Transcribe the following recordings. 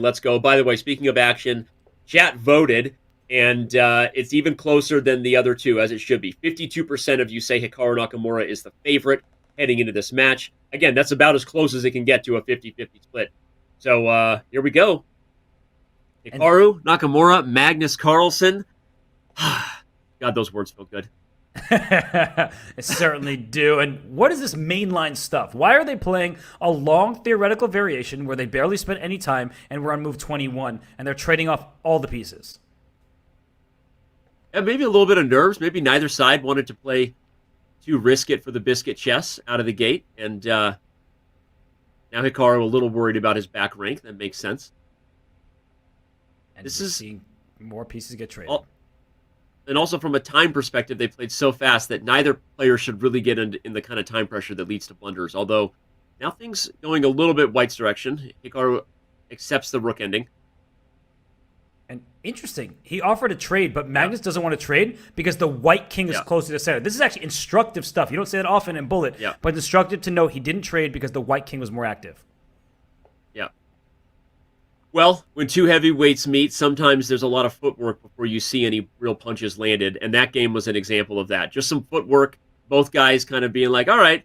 Let's go. By the way, speaking of action, chat voted, and it's even closer than the other two, as it should be. 52% of you say Hikaru Nakamura is the favorite heading into this match. Again, that's about as close as it can get to a 50-50 split. So here we go. Hikaru Nakamura, Magnus Carlsen. God, those words feel good. It certainly do. And what is this mainline stuff? Why are they playing a long theoretical variation where they barely spent any time and we're on move 21 and they're trading off all the pieces? And maybe a little bit of nerves. Maybe neither side wanted to play too risk it for the biscuit chess out of the gate. And now Hikaru a little worried about his back rank. That makes sense. And this is seeing more pieces get traded. And also from a time perspective, they played so fast that neither player should really get in the kind of time pressure that leads to blunders. Although now things going a little bit White's direction. Hikaru accepts the rook ending. And interesting, he offered a trade, but Magnus doesn't want to trade because the white king is closer to the center. This is actually instructive stuff. You don't say that often in Bullet, but it's instructive to know he didn't trade because the white king was more active. Yeah. Well, when two heavyweights meet, sometimes there's a lot of footwork before you see any real punches landed, and that game was an example of that. Just some footwork, both guys kind of being like, all right,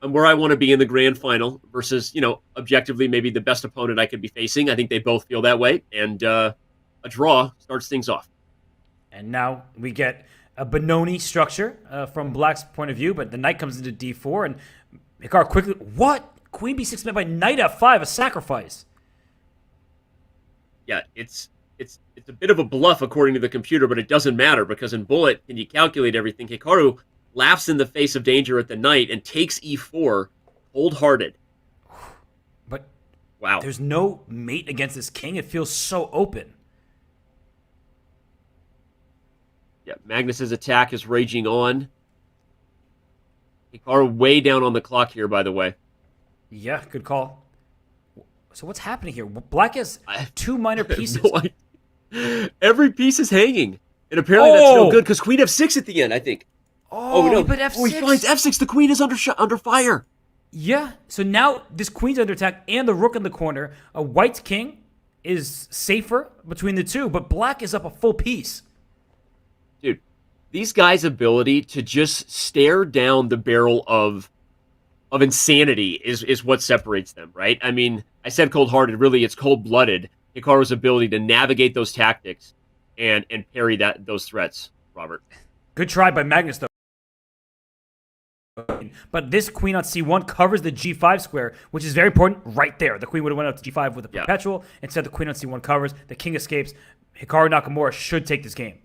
I'm where I want to be in the grand final versus, objectively maybe the best opponent I could be facing. I think they both feel that way, and a draw starts things off. And now we get a Benoni structure from Black's point of view, but the knight comes into d4, and Hikaru quickly, what? Queen b6 met by knight f5, a sacrifice. Yeah, it's a bit of a bluff according to the computer, but it doesn't matter because in Bullet, can you calculate everything? Hikaru laughs in the face of danger at the knight and takes e4 cold-hearted. But wow, there's no mate against this king. It feels so open. Yeah, Magnus's attack is raging on. Hikaru way down on the clock here, by the way. Yeah, good call. So what's happening here? Black has two minor pieces. Every piece is hanging. And apparently that's no good because queen f6 at the end, I think. No. But f6. He finds f6. The queen is under fire. Yeah. So now this queen's under attack and the rook in the corner. A white's king is safer between the two, but black is up a full piece. Dude, these guys' ability to just stare down the barrel of insanity is what separates them, right? I mean, I said cold-hearted. Really, it's cold-blooded. Hikaru's ability to navigate those tactics and parry those threats, Robert. Good try by Magnus, though. But this queen on c1 covers the g5 square, which is very important right there. The queen would have went up to g5 with a perpetual. Instead, the queen on c1 covers. The king escapes. Hikaru Nakamura should take this game.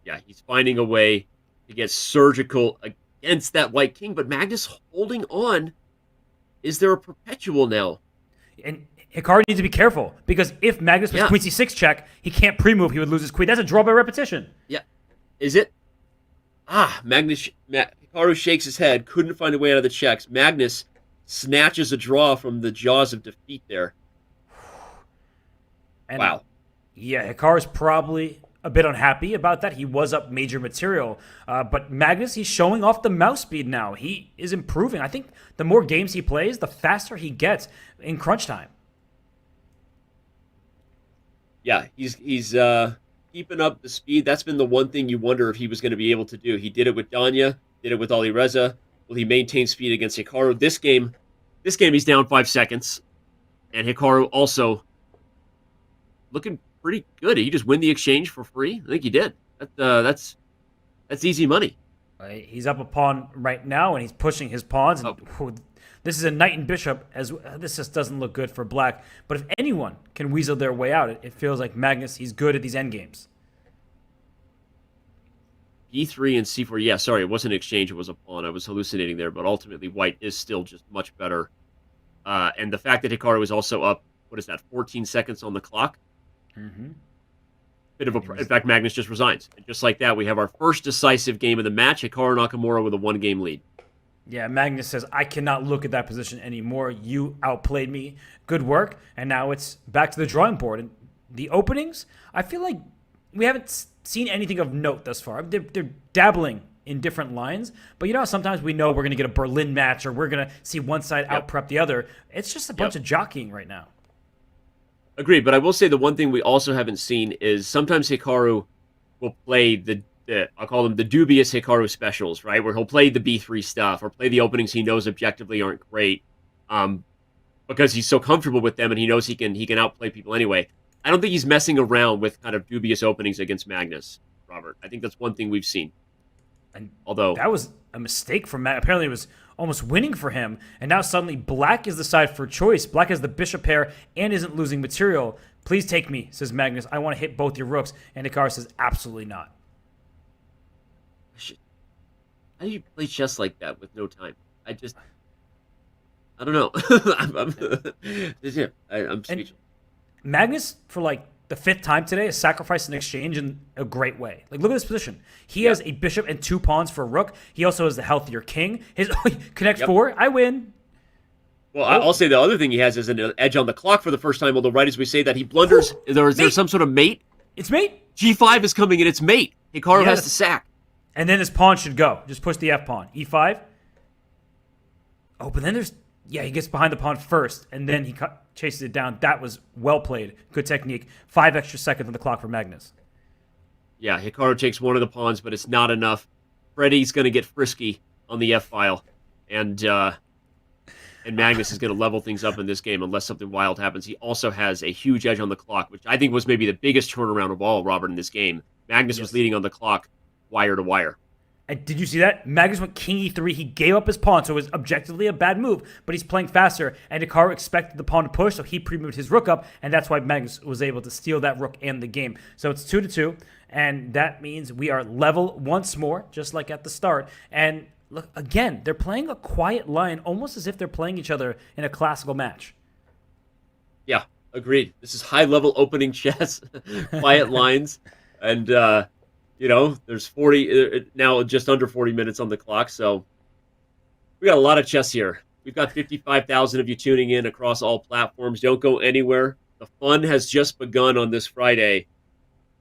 Yeah, he's finding a way to get surgical against that white king, but Magnus holding on. Is there a perpetual now? And Hikaru needs to be careful because if Magnus plays queen c6 check, he can't pre-move. He would lose his queen. That's a draw by repetition. Yeah. Is it? Hikaru shakes his head. Couldn't find a way out of the checks. Magnus snatches a draw from the jaws of defeat there. And wow. Yeah, Hikaru's probably a bit unhappy about that. He was up major material. But Magnus, he's showing off the mouse speed now. He is improving. I think the more games he plays, the faster he gets in crunch time. Yeah, he's keeping up the speed. That's been the one thing you wonder if he was going to be able to do. He did it with Danya, did it with Alireza. Will he maintain speed against Hikaru? This game he's down 5 seconds. And Hikaru also looking pretty good. Did he just win the exchange for free? I think he did. That's easy money. He's up a pawn right now, and he's pushing his pawns. And this is a knight and bishop. This just doesn't look good for black. But if anyone can weasel their way out, it feels like Magnus. He's good at these endgames. E3 and C4. Yeah, sorry, it wasn't an exchange. It was a pawn. I was hallucinating there. But ultimately, white is still just much better. And the fact that Hikaru is also up, 14 seconds on the clock? Mm-hmm. In fact, Magnus just resigns. And just like that, we have our first decisive game of the match. Hikaru Nakamura with a 1-game lead. Yeah, Magnus says, I cannot look at that position anymore. You outplayed me. Good work. And now it's back to the drawing board. And the openings, I feel like we haven't seen anything of note thus far. They're dabbling in different lines. But you know, sometimes we know we're going to get a Berlin match or we're going to see one side out-prep the other. It's just a bunch of jockeying right now. Agreed, but I will say the one thing we also haven't seen is sometimes Hikaru will play the I'll call them the dubious Hikaru specials, right? Where he'll play the B3 stuff or play the openings he knows objectively aren't great, um, because he's so comfortable with them and he knows he can outplay people anyway. I don't think he's messing around with kind of dubious openings against Magnus, Robert. I think that's one thing we've seen. And Although, that was a mistake from Matt. Apparently, it was almost winning for him. And now suddenly Black is the side for choice. Black has the bishop pair and isn't losing material. Please take me, says Magnus. I want to hit both your rooks. And Hikaru says, absolutely not. how do you play chess like that with no time? I don't know. I'm And speechless. Magnus, for like the fifth time today, has sacrificed an exchange in a great way. Like, look at this position. He Yeah. has a bishop and 2 pawns for a rook. He also has the healthier king. His connect Yep. 4. I win. Well, Oh, I'll say the other thing he has is an edge on the clock for the first time. Although, right as we say that, he blunders. There's Mate. some sort of mate. it's mate. G5 is coming in. It's mate. Hikaru has Yes. to sack. And then his pawn should go. Just push the F pawn. E5. Oh, but then there's... Yeah, he gets behind the pawn first, and then he chases it down. That was well played. Good technique. 5 extra seconds on the clock for Magnus. Yeah, Hikaru takes one of the pawns, but it's not enough. Freddy's going to get frisky on the F file, and Magnus is going to level things up in this game unless something wild happens. He also has a huge edge on the clock, which I think was maybe the biggest turnaround of all, Robert, in this game. Magnus was leading on the clock wire to wire. And did you see that? Magnus went king e3. He gave up his pawn, so it was objectively a bad move, but he's playing faster. And Hikaru expected the pawn to push, so he pre-moved his rook up, and that's why Magnus was able to steal that rook and the game. So it's 2-2, and that means we are level once more, just like at the start. And look, again, they're playing a quiet line, almost as if they're playing each other in a classical match. Yeah, agreed. This is high-level opening chess, quiet lines, and there's 40 now, just under 40 minutes on the clock, so we got a lot of chess here. We've got 55,000 of you tuning in across all platforms. Don't go anywhere. The fun has just begun on this Friday.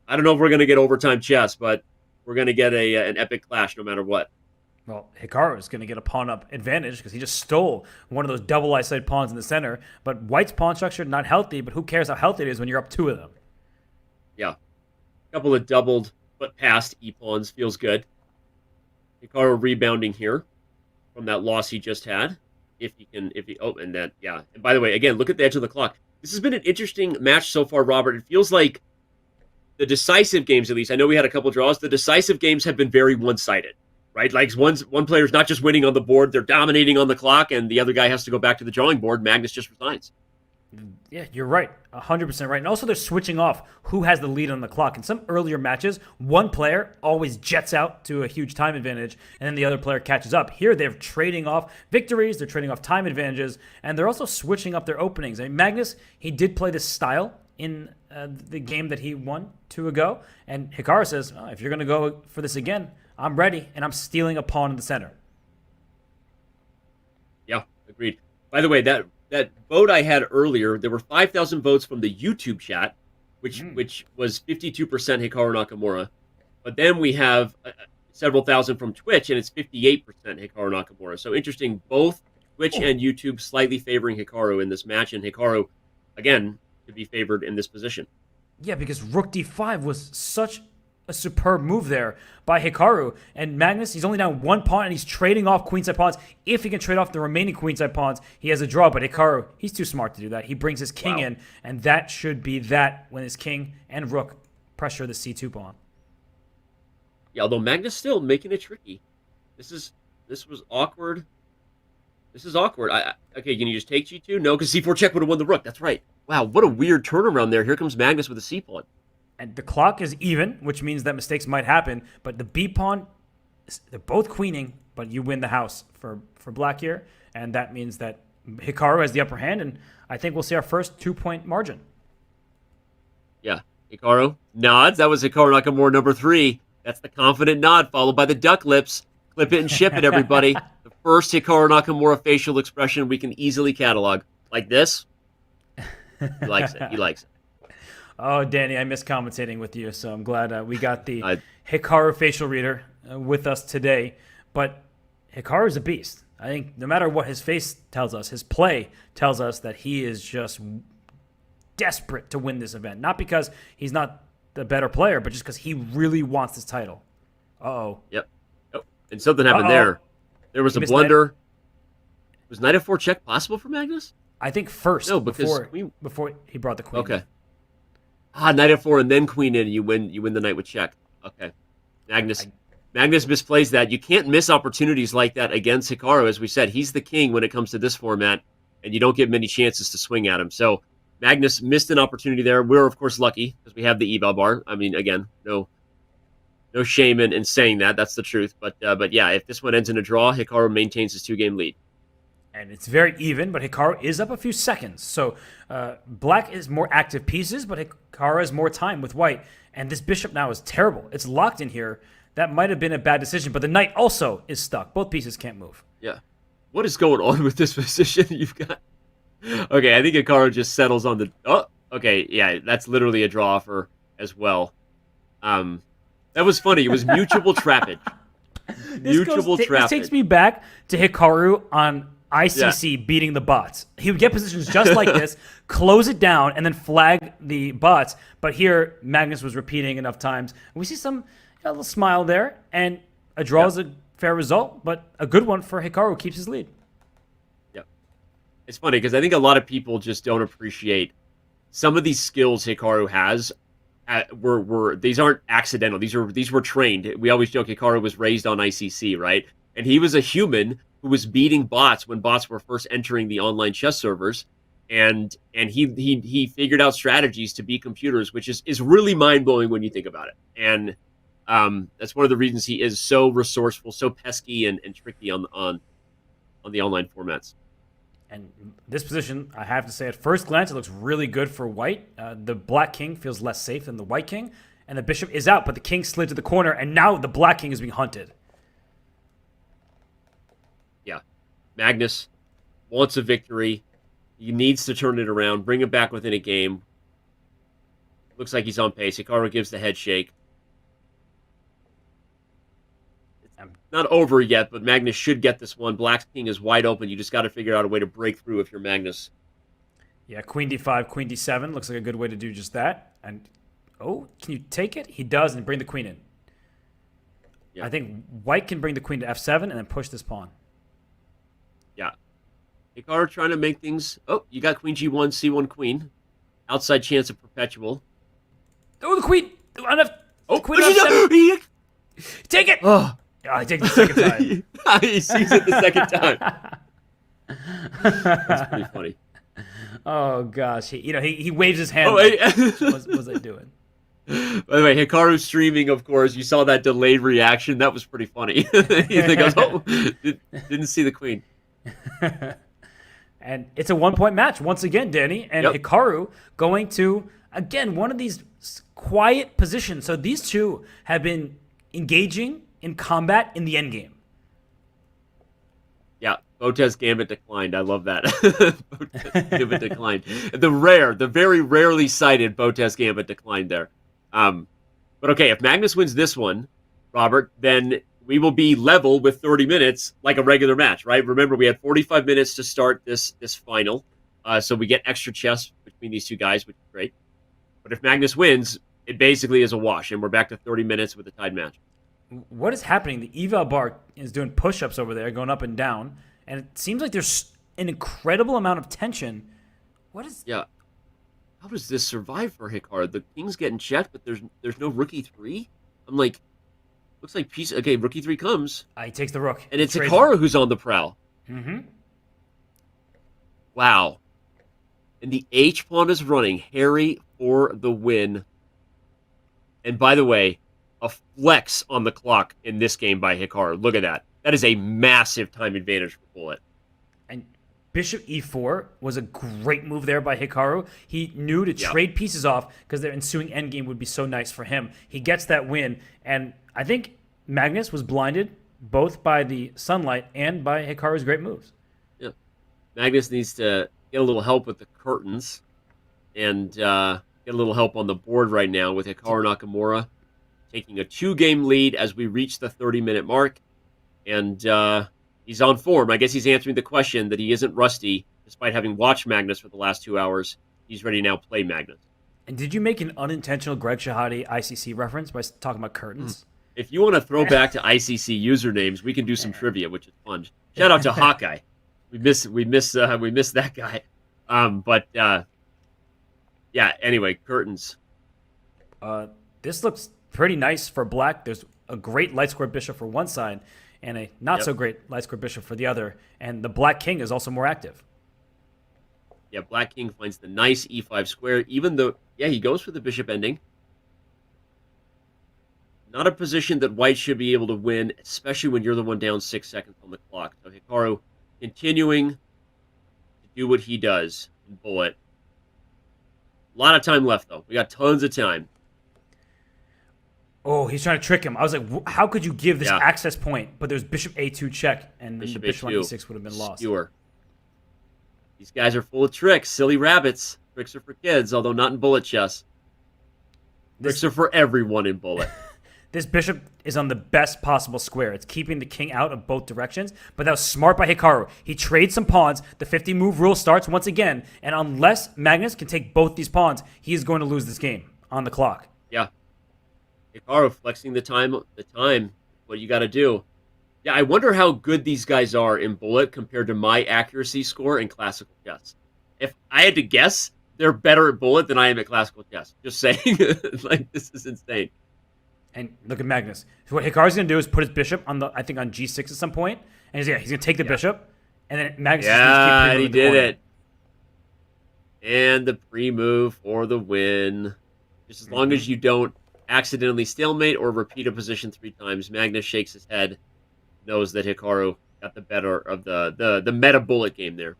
I don't know if we're going to get overtime chess, but we're going to get an epic clash no matter what. Well, Hikaru is going to get a pawn up advantage because he just stole one of those double isolated pawns in the center. But White's pawn structure, not healthy, but who cares how healthy it is when you're up 2 of them? Yeah. A couple of doubled but passed e-pawns feels good. Hikaru rebounding here from that loss he just had. And by the way, again, look at the edge of the clock. This has been an interesting match so far, Robert. It feels like the decisive games, at least, I know we had a couple draws. The decisive games have been very one-sided, right? Like one player's not just winning on the board, they're dominating on the clock, and the other guy has to go back to the drawing board. Magnus just resigns. Yeah, you're right. 100% right. And also they're switching off who has the lead on the clock. In some earlier matches, one player always jets out to a huge time advantage, and then the other player catches up. Here, they're trading off victories, they're trading off time advantages, and they're also switching up their openings. I mean, Magnus, he did play this style in the game that he won 2 ago, and Hikaru says, if you're going to go for this again, I'm ready, and I'm stealing a pawn in the center. Yeah, agreed. By the way, that vote I had earlier, there were 5,000 votes from the YouTube chat, which was 52% Hikaru Nakamura. But then we have several thousand from Twitch, and it's 58% Hikaru Nakamura. So interesting, both Twitch and YouTube slightly favoring Hikaru in this match, and Hikaru, again, to be favored in this position. Yeah, because Rook D5 was such a superb move there by Hikaru. And Magnus, he's only down 1 pawn, and he's trading off queenside pawns. If he can trade off the remaining queenside pawns, he has a draw. But Hikaru, he's too smart to do that. He brings his king in, and that should be that when his king and rook pressure the C2 pawn. Yeah, although Magnus still making it tricky. This was awkward. This is awkward. Okay, can you just take G2? No, because C4 check would have won the rook. That's right. Wow, what a weird turnaround there. Here comes Magnus with a C pawn. And the clock is even, which means that mistakes might happen. But the B pawn, they're both queening, but you win the house for black here. And that means that Hikaru has the upper hand, and I think we'll see our first 2-point margin. Yeah, Hikaru nods. That was Hikaru Nakamura number 3. That's the confident nod, followed by the duck lips. Clip it and ship it, everybody. The first Hikaru Nakamura facial expression we can easily catalog. Like this. He likes it. He likes it. Oh, Danny, I miss commentating with you, so I'm glad we got the Hikaru facial reader with us today. But Hikaru is a beast. I think no matter what his face tells us, his play tells us that he is just desperate to win this event. Not because he's not the better player, but just because he really wants this title. Uh-oh. Yep. Oh, and something happened there. There was a blunder. Was knight f4 check possible for Magnus? I think first. No, because before he brought the queen. Okay. Knight f4 and then queen in, and you win the knight with check. Okay. Magnus misplays that. You can't miss opportunities like that against Hikaru. As we said, he's the king when it comes to this format, and you don't get many chances to swing at him. So Magnus missed an opportunity there. We're, of course, lucky because we have the eval bar. I mean, again, no shame in saying that. That's the truth. But yeah, if this one ends in a draw, Hikaru maintains his 2-game lead. And it's very even, but Hikaru is up a few seconds. So black is more active pieces, but Hikaru has more time with white. And this bishop now is terrible. It's locked in here. That might have been a bad decision, but the knight also is stuck. Both pieces can't move. Yeah. What is going on with this position you've got? Okay, I think Hikaru just settles on the... Oh, okay, yeah, that's literally a draw for as well. That was funny. It was mutual trappage. This takes me back to Hikaru on ICC beating the bots. He would get positions just like this, close it down, and then flag the bots. But here, Magnus was repeating enough times. We see a little smile there, and a draw is a fair result, but a good one for Hikaru, keeps his lead. Yep. It's funny because I think a lot of people just don't appreciate some of these skills Hikaru has. These aren't accidental. These were trained. We always joke Hikaru was raised on ICC, right? And he was a human who was beating bots when bots were first entering the online chess servers, and he figured out strategies to beat computers, which is really mind blowing when you think about it. And that's one of the reasons he is so resourceful, so pesky and tricky on the online formats. And this position, I have to say, at first glance, it looks really good for white. The black king feels less safe than the white king, and the bishop is out, but the king slid to the corner, and now the black king is being hunted. Yeah. Magnus wants a victory. He needs to turn it around, bring it back within a game. Looks like he's on pace. Hikaru gives the head shake. It's not over yet, but Magnus should get this one. Black's king is wide open. You just got to figure out a way to break through if you're Magnus. Yeah, queen d5, queen d7 looks like a good way to do just that. And, can you take it? He does, and bring the queen in. Yeah. I think white can bring the queen to f7 and then push this pawn. Yeah. Hikaru trying to make things... Oh, you got queen g1, c1 queen. Outside chance of perpetual. Oh, the queen! Queen f7. Take it! Oh, I take it the second time. He sees it the second time. That's pretty funny. Oh, gosh. He waves his hand. What was I doing? By the way, Hikaru streaming, of course. You saw that delayed reaction. That was pretty funny. He goes, didn't see the queen. And it's a one-point match once again, Danny. And Hikaru going to, again, one of these quiet positions. So these two have been engaging in combat in the endgame. Yeah, Botez Gambit declined. I love that. Botez Gambit declined. The very rarely cited Botez Gambit declined there. But okay, if Magnus wins this one, Robert, then we will be level with 30 minutes like a regular match, right? Remember, we had 45 minutes to start this final, so we get extra chess between these two guys, which is great. But if Magnus wins, it basically is a wash, and we're back to 30 minutes with a tied match. What is happening? The eval bar is doing push-ups over there, going up and down, and it seems like there's an incredible amount of tension. What is... Yeah. How does this survive for Hikaru? The king's getting checked, but there's no rook e3? I'm like... Looks like piece... Okay, rook e3 comes. He takes the rook. And it's Hikaru who's on the prowl. Mm-hmm. Wow. And the h-pawn is running. Harry for the win. And by the way, a flex on the clock in this game by Hikaru. Look at that. That is a massive time advantage for Bullet. And bishop e4 was a great move there by Hikaru. He knew to trade pieces off because their ensuing endgame would be so nice for him. He gets that win, and I think Magnus was blinded both by the sunlight and by Hikaru's great moves. Yeah, Magnus needs to get a little help with the curtains and get a little help on the board right now with Hikaru Nakamura taking a 2-game lead as we reach the 30-minute mark. And he's on form. I guess he's answering the question that he isn't rusty, despite having watched Magnus for the last 2 hours. he's ready to now play Magnus. And did you make an unintentional Greg Shahade ICC reference by talking about curtains? If you want to throw back to ICC usernames, we can do some trivia, which is fun. Shout out to Hawkeye. We miss that guy. Yeah. Anyway, curtains. This looks pretty nice for black. There's a great light square bishop for one side and a not so great light square bishop for the other. And the black king is also more active. Yeah, black king finds the nice e5 square, even though, he goes for the bishop ending. Not a position that white should be able to win, especially when you're the one down 6 seconds on the clock. So Hikaru continuing to do what he does in bullet. A lot of time left, though. We got tons of time. Oh, he's trying to trick him. I was like, how could you give this access point? But there's bishop a2 check, and then the bishop on e6 would have been lost. Skewer. These guys are full of tricks. Silly rabbits. Tricks are for kids, although not in bullet chess. Tricks are for everyone in bullet. This bishop is on the best possible square. It's keeping the king out of both directions, but that was smart by Hikaru. He trades some pawns. The 50-move rule starts once again, and unless Magnus can take both these pawns, he is going to lose this game on the clock. Yeah. Hikaru flexing the time, what you got to do. Yeah, I wonder how good these guys are in bullet compared to my accuracy score in classical chess. If I had to guess, they're better at bullet than I am at classical chess. Just saying. Like, this is insane. And look at Magnus. So what Hikaru's going to do is put his bishop on on g6 at some point, and he's going to take the bishop, and then Magnus is going to keep he did it. And the pre-move for the win. Just as long as you don't accidentally stalemate or repeat a position 3 times, Magnus shakes his head, knows that Hikaru got the better of the meta bullet game there.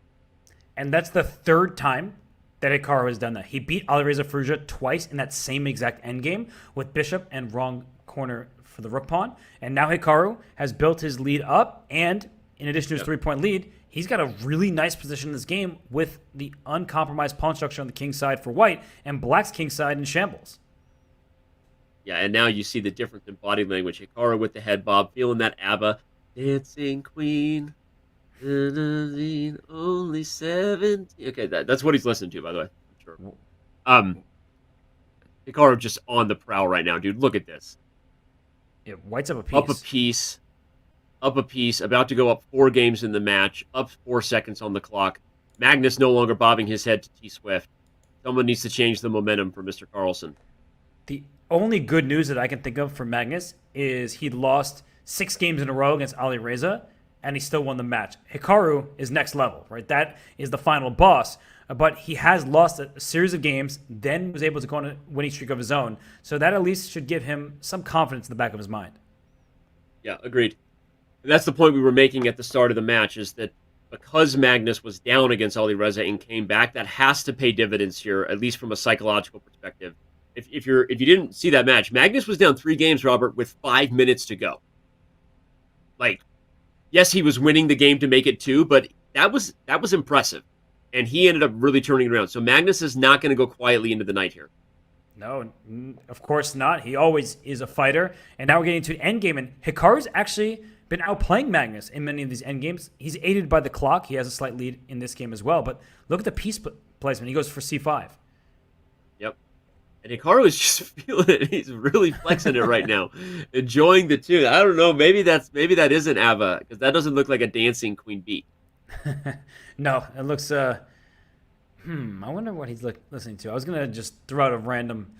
And that's the 3rd time that Hikaru has done that. He beat Alireza Firouzja twice in that same exact endgame with bishop and wrong corner for the rook pawn. And now Hikaru has built his lead up, and in addition to his 3-point lead, he's got a really nice position in this game with the uncompromised pawn structure on the king side for white and black's king side in shambles. Yeah, and now you see the difference in body language. Hikaru with the head bob, feeling that ABBA. Dancing Queen. Only 17. Okay, that's what he's listening to, by the way. I'm sure. Hikaru just on the prowl right now, dude. Look at this. Yeah, white's up a piece. Up a piece. About to go up 4 games in the match. Up 4 seconds on the clock. Magnus no longer bobbing his head to T-Swift. Someone needs to change the momentum for Mr. Carlsen. The only good news that I can think of for Magnus is he lost 6 games in a row against Alireza, and he still won the match. Hikaru is next level, right? That is the final boss. But he has lost a series of games, then was able to go on a winning streak of his own. So that at least should give him some confidence in the back of his mind. Yeah, agreed. And that's the point we were making at the start of the match, is that because Magnus was down against Alireza and came back, that has to pay dividends here, at least from a psychological perspective. If you didn't see that match, Magnus was down 3 games, Robert, with 5 minutes to go. Like, yes, he was winning the game to make it 2, but that was impressive. And he ended up really turning it around. So Magnus is not going to go quietly into the night here. No, of course not. He always is a fighter. And now we're getting to an endgame. And Hikaru's actually been outplaying Magnus in many of these endgames. He's aided by the clock. He has a slight lead in this game as well. But look at the piece placement. He goes for c5. Yep. And Hikaru is just feeling it. He's really flexing it right now. Enjoying the tune. I don't know. Maybe that isn't ABBA, because that doesn't look like a dancing queen beat. No, it looks... I wonder what he's listening to. I was going to just throw out a random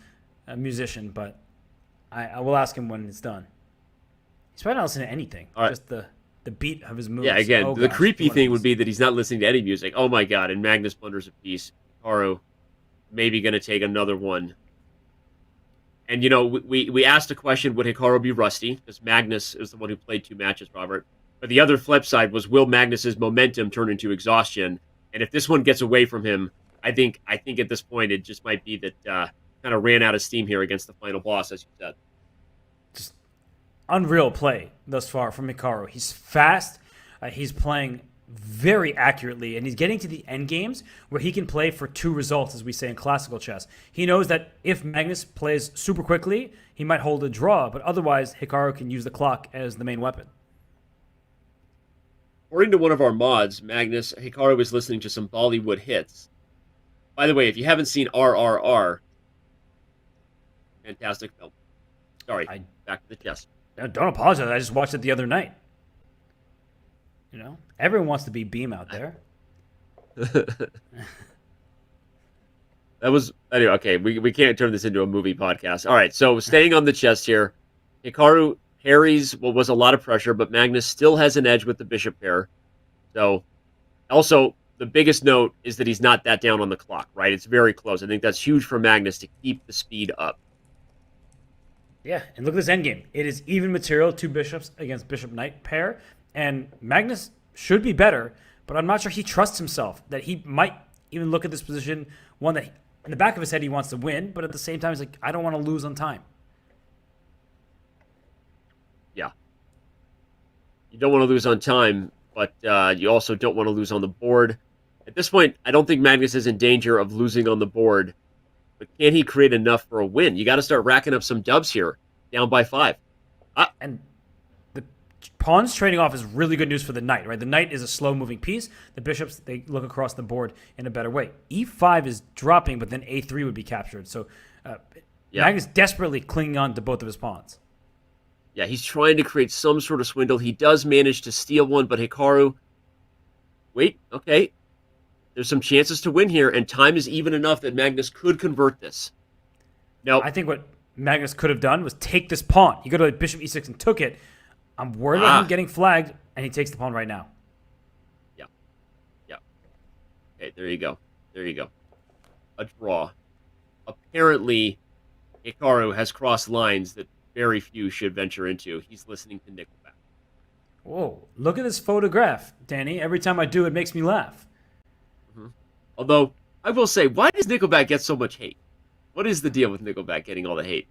musician, but I will ask him when it's done. He's probably not listening to anything. All right. Just the beat of his moves. Yeah, again, the creepy thing would be that he's not listening to any music. Oh my god, and Magnus blunders a piece. Hikaru maybe going to take another one. And, you know, we asked a question, would Hikaru be rusty? Because Magnus is the one who played 2 matches, Robert. But the other flip side was, will Magnus's momentum turn into exhaustion? And if this one gets away from him, I think at this point it just might be that kind of ran out of steam here against the final boss, as you said. Just unreal play thus far from Hikaru. He's fast. He's playing very accurately, and he's getting to the end games where he can play for 2 results, as we say in classical chess. He knows that if Magnus plays super quickly, he might hold a draw, but otherwise Hikaru can use the clock as the main weapon. According to one of our mods, Hikaru was listening to some Bollywood hits. By the way, if you haven't seen RRR, fantastic film. Sorry, I back to the chess. don't apologize. I just watched it the other night. Everyone wants to be Beam out there. That was anyway. Okay, we can't turn this into a movie podcast. All right, so staying on the chest here, Hikaru parries what was a lot of pressure, but Magnus still has an edge with the bishop pair. So, also the biggest note is that he's not that down on the clock. Right, it's very close. I think that's huge for Magnus to keep the speed up. Yeah, and look at this endgame. It is even material, two bishops against bishop knight pair, and Magnus should be better, but I'm not sure he trusts himself that he might even look at this position one that in the back of his head he wants to win, but at the same time he's like, I don't want to lose on time. Yeah, you don't want to lose on time, but you also don't want to lose on the board. At this point, I don't think Magnus is in danger of losing on the board, but can he create enough for a win? You got to start racking up some dubs here, down by 5. And the pawns trading off is really good news for the knight, right? The knight is a slow-moving piece. The bishops, they look across the board in a better way. E5 is dropping, but then A3 would be captured. So Magnus desperately clinging on to both of his pawns. Yeah, he's trying to create some sort of swindle. He does manage to steal one, but Hikaru... Wait, okay. There's some chances to win here, and time is even enough that Magnus could convert this. No, I think what Magnus could have done was take this pawn. He could have bishop e6 and took it. I'm worried about him getting flagged, and he takes the pawn right now. Yeah. Okay, there you go. A draw. Apparently, Hikaru has crossed lines that very few should venture into. He's listening to Nickelback. Whoa, look at this photograph, Danny. Every time I do, it makes me laugh. Mm-hmm. Although, I will say, why does Nickelback get so much hate? What is the deal with Nickelback getting all the hate?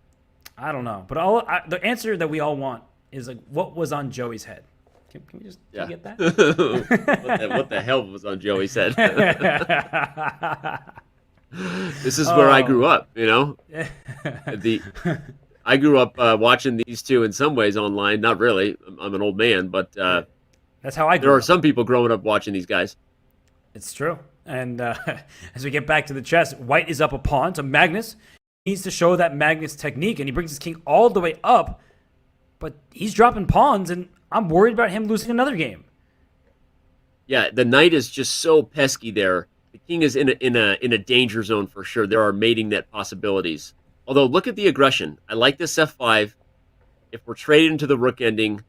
I don't know. But the answer that we all want is like, what was on Joey's head? Can we just get that? what the hell was on Joey's head? This is where I grew up, I grew up watching these two in some ways online. Not really. I'm an old man, but that's how I grew there are up. some people growing up watching these guys. It's true. And as we get back to the chess, white is up a pawn. So Magnus needs to show that Magnus technique, and he brings his king all the way up. But he's dropping pawns, and I'm worried about him losing another game. Yeah, the knight is just so pesky there. The king is in a danger zone for sure. There are mating net possibilities. Although, look at the aggression. I like this f5. If we're traded into the rook ending,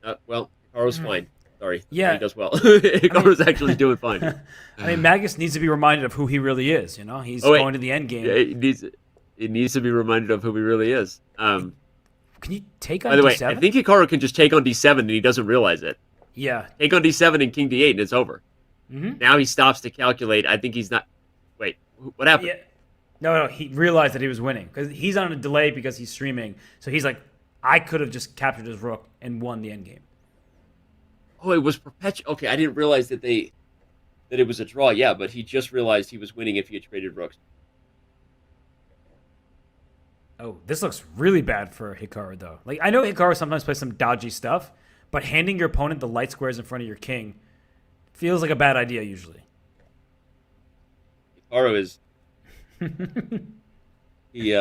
Hikaru's fine. Sorry. Yeah. He does well. Hikaru's actually doing fine. I mean, Magnus needs to be reminded of who he really is. He's going to the end game. Yeah, it needs to be reminded of who he really is. Can you take on By the way, d7? I think Hikaru can just take on d7 and he doesn't realize it. Yeah. Take on d7 and king d8 and it's over. Mm-hmm. Now he stops to calculate. I think he's not... Wait, what happened? Yeah. No, he realized that he was winning because he's on a delay because he's streaming. So he's like, I could have just captured his rook and won the endgame. Oh, it was perpetual. Okay, I didn't realize that it was a draw. Yeah, but he just realized he was winning if he had traded rooks. Oh, this looks really bad for Hikaru, though. Like, I know Hikaru sometimes plays some dodgy stuff, but handing your opponent the light squares in front of your king feels like a bad idea usually. Hikaru is... he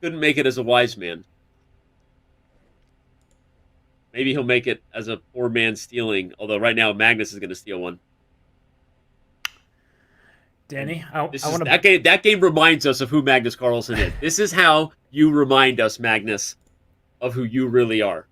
couldn't make it as a wise man. Maybe he'll make it as a poor man stealing, although right now Magnus is going to steal one. Danny, I want to... That game reminds us of who Magnus Carlsen is. This is how you remind us, Magnus, of who you really are.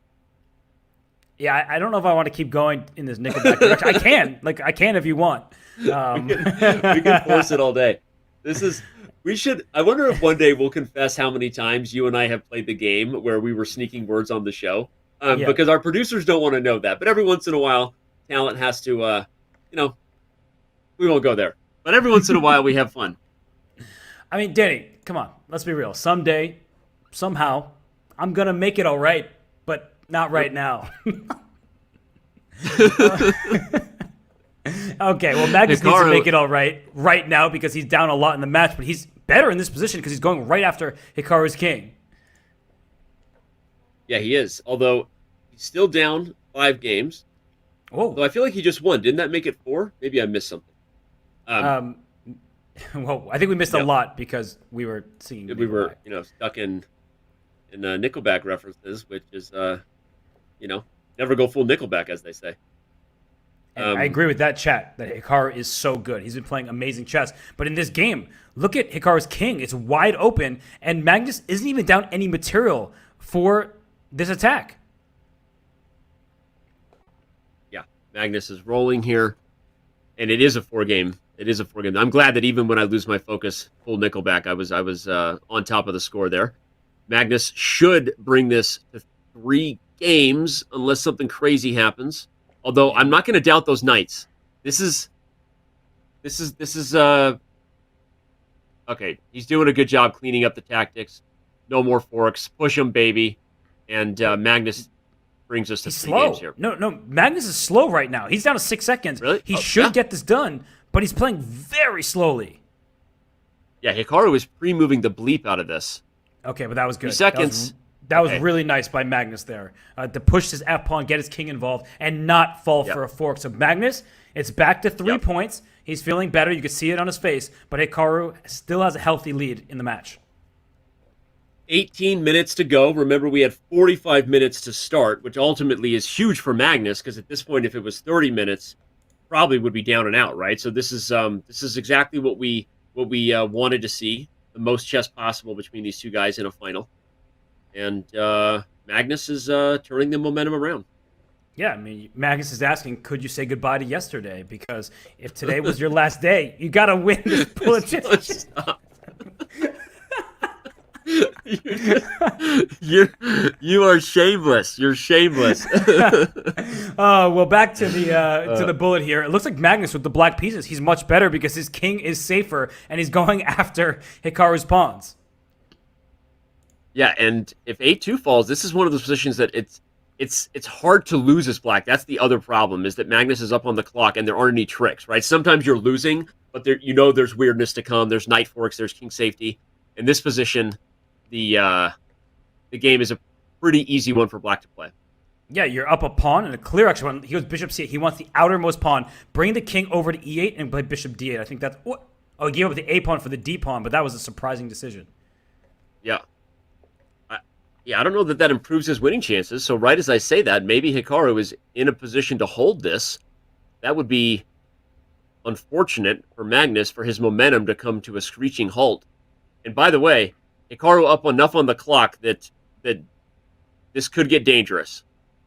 Yeah, I don't know if I want to keep going in this Nickelback direction. I can. I can if you want. We can force it all day. I wonder if one day we'll confess how many times you and I have played the game where we were sneaking words on the show. Because our producers don't want to know that. But every once in a while, talent has to, we won't go there. But every once in a while, we have fun. I mean, Danny, come on. Let's be real. Someday, somehow, I'm going to make it all right, but not right now. Okay, well, Magnus needs to make it all right now because he's down a lot in the match, but he's better in this position because he's going right after Hikaru's king. Yeah, he is. Although, he's still down 5 games. Oh. Though I feel like he just won. Didn't that make it 4? Maybe I missed something. Um, Well, I think we missed a yep, lot because we were singing we were Nickelback. stuck in Nickelback references, which is never go full Nickelback, as they say. And I agree with that chat that Hikaru is so good. He's been playing amazing chess. But in this game, look at Hikaru's king. It's wide open, and Magnus isn't even down any material for this attack. Yeah, Magnus is rolling here, and it is a four game. It is a four game. I'm glad that even when I lose my focus, full Nickelback, I was on top of the score there. Magnus should bring this to 3 games unless something crazy happens. Although I'm not going to doubt those knights. This is okay. He's doing a good job cleaning up the tactics. No more forks. Push him, baby. And Magnus brings us to He's 3 games slow. here. No, Magnus is slow right now. He's down to 6 seconds. Really? He Oh, should yeah. get this done, but he's playing very slowly. Yeah, Hikaru is pre-moving the bleep out of this. Okay, but that was good. 3 seconds. That was Okay. really nice by Magnus there to push his F pawn, get his king involved, and not fall for a fork. So Magnus, it's back to 3 points. He's feeling better. You can see it on his face. But Hikaru still has a healthy lead in the match. 18 minutes to go. Remember, we had 45 minutes to start, which ultimately is huge for Magnus because at this point, if it was 30 minutes, probably would be down and out, right? So this is exactly what we wanted to see, the most chess possible between these two guys in a final. And Magnus is turning the momentum around. Yeah, I mean, Magnus is asking, could you say goodbye to yesterday? Because if today was your last day, you got to win this bullet chess. You are shameless. You're shameless. Well, back to the bullet here. It looks like Magnus with the black pieces. He's much better because his king is safer and he's going after Hikaru's pawns. Yeah, and if A2 falls, this is one of those positions that it's hard to lose as black. That's the other problem, is that Magnus is up on the clock and there aren't any tricks, right? Sometimes you're losing, but there's weirdness to come. There's knight forks, there's king safety. In this position, the game is a pretty easy one for black to play. Yeah, you're up a pawn and a clear action one. He goes bishop c8. He wants the outermost pawn. Bring the king over to e8 and play bishop d8. I think that's... Oh, he gave up the a pawn for the d pawn, but that was a surprising decision. Yeah. I don't know that improves his winning chances. So right as I say that, maybe Hikaru is in a position to hold this. That would be unfortunate for Magnus for his momentum to come to a screeching halt. And by the way, Hikaru up enough on the clock that this could get dangerous.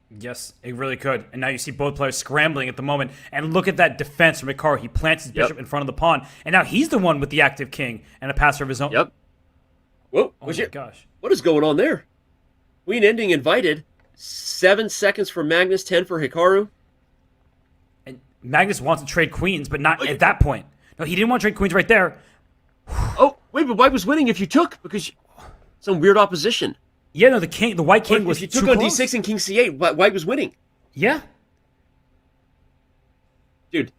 Yes, it really could. And now you see both players scrambling at the moment. And look at that defense from Hikaru. He plants his bishop in front of the pawn. And now he's the one with the active king and a passer of his own. Yep. Whoa, oh my gosh. What is going on there? Queen ending invited. 7 seconds for Magnus, 10 for Hikaru. And Magnus wants to trade queens, but not at that point. No, he didn't want to trade queens right there. Oh, wait, but White was winning if you took, because some weird opposition. Yeah, no, the white king was if you too took on close. d6 and king c8, White was winning. Yeah. Dude,